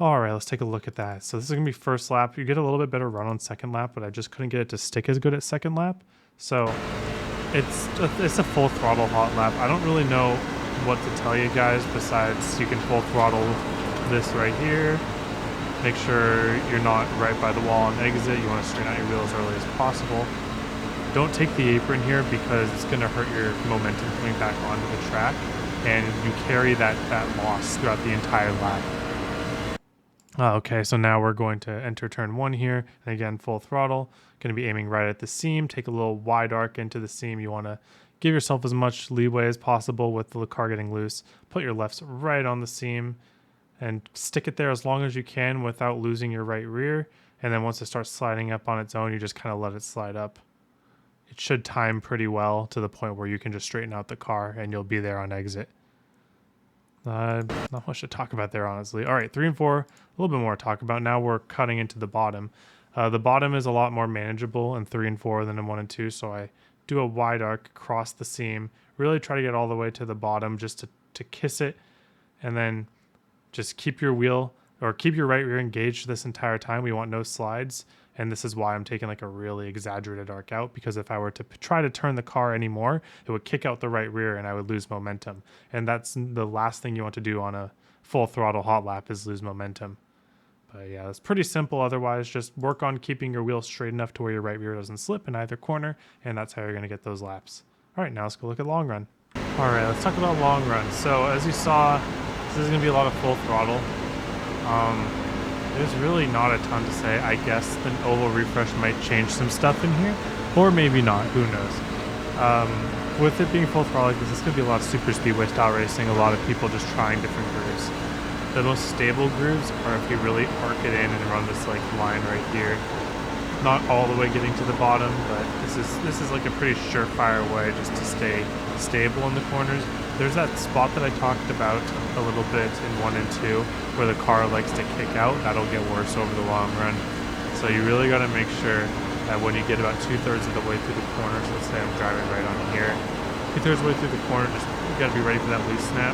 All right, let's take a look at that. So this is gonna be first lap. You get a little bit better run on second lap, but I just couldn't get it to stick as good at second lap. So it's a full throttle hot lap. I don't really know what to tell you guys besides you can full throttle this right here. Make sure you're not right by the wall on exit. You want to straighten out your wheel as early as possible. Don't take the apron here because it's going to hurt your momentum coming back onto the track, and you carry that loss throughout the entire lap. Okay, so now we're going to enter turn 1 here, and again, full throttle. Going to be aiming right at the seam. Take a little wide arc into the seam. You want to give yourself as much leeway as possible with the car getting loose. Put your lefts right on the seam and stick it there as long as you can without losing your right rear. And then once it starts sliding up on its own, you just kind of let it slide up. It should time pretty well to the point where you can just straighten out the car and you'll be there on exit. Not much to talk about there, honestly. All right, 3 and 4, a little bit more to talk about. Now we're cutting into the bottom. The bottom is a lot more manageable in 3 and 4 than in 1 and 2, so I do a wide arc across the seam. Really try to get all the way to the bottom just to kiss it, and then just keep your wheel or keep your right rear engaged this entire time. We want no slides, and this is why I'm taking like a really exaggerated arc out, because if I were to try to turn the car anymore, it would kick out the right rear and I would lose momentum. And that's the last thing you want to do on a full throttle hot lap, is lose momentum. But yeah, it's pretty simple. Otherwise, just work on keeping your wheel straight enough to where your right rear doesn't slip in either corner, and that's how you're going to get those laps. All right, now let's go look at long run. All right, let's talk about long run. So as you saw, this is going to be a lot of full throttle. There's really not a ton to say. I guess the oval refresh might change some stuff in here, or maybe not, who knows. With it being full throttle like this, it's going to be a lot of super speedway style racing, a lot of people just trying different grooves. The most stable grooves are if you really arc it in and run this like line right here. Not all the way getting to the bottom, but this is like a pretty surefire way just to stay stable in the corners. There's that spot that I talked about a little bit in 1 and 2 where the car likes to kick out. That'll get worse over the long run. So you really got to make sure that when you get about 2/3 of the way through the corner, so let's say I'm driving right on here, 2/3 of the way through the corner, just you got to be ready for that loose snap.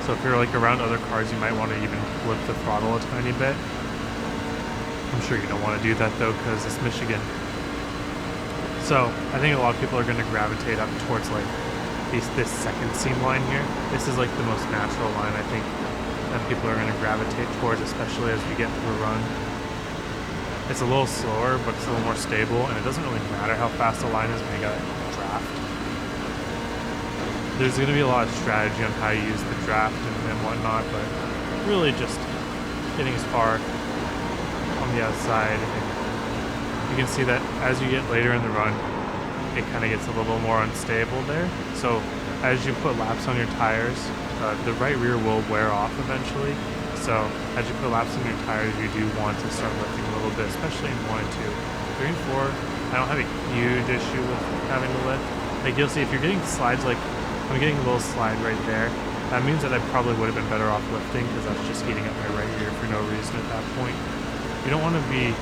So if you're like around other cars, you might want to even flip the throttle a tiny bit. I'm sure you don't want to do that though, because it's Michigan. So I think a lot of people are going to gravitate up towards like this second seam line here. This is like the most natural line I think that people are going to gravitate towards, especially as we get through a run. It's a little slower, but it's a little more stable, and it doesn't really matter how fast the line is when you got a draft. There's going to be a lot of strategy on how you use the draft and whatnot, but really just getting as far on the outside. And you can see that as you get later in the run, it kind of gets a little more unstable there. So as you put laps on your tires, the right rear will wear off eventually. So as you put laps on your tires, you do want to start lifting a little bit, especially in 1 and 2. 3 and 4, I don't have a huge issue with having to lift. Like you'll see if you're getting slides, like I'm getting a little slide right there, that means that I probably would have been better off lifting, because that's just heating up my right rear for no reason at that point. You don't want to be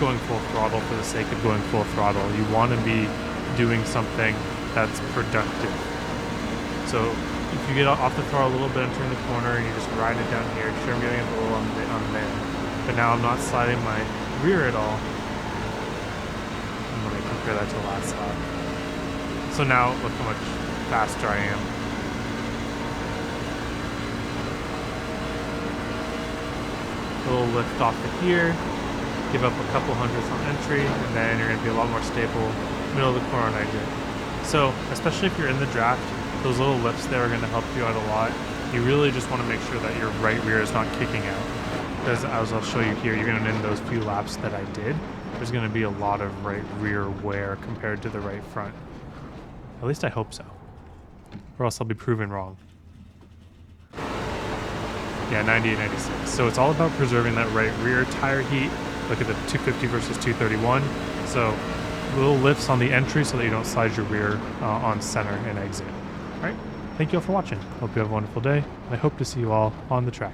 going full throttle for the sake of going full throttle. You want to be doing something that's productive. So if you get off the throttle a little bit and turn the corner and you just ride it down here, sure I'm getting a little on there, but now I'm not sliding my rear at all. Let me compare that to the last lap. So now look how much faster I am. A little lift off of here, give up a couple hundredths on entry, and then you're going to be a lot more stable middle of the corner on exit. So especially if you're in the draft, those little lifts there are going to help you out a lot. You really just want to make sure that your right rear is not kicking out, because as I'll show you here, you're going to in those few laps that I did, there's going to be a lot of right rear wear compared to the right front. At least I hope so, or else I'll be proven wrong. Yeah, 98, 96. So it's all about preserving that right rear tire heat. Look at the 250 versus 231. So little lifts on the entry so that you don't slide your rear on center and exit. All right. Thank you all for watching. Hope you have a wonderful day. And I hope to see you all on the track.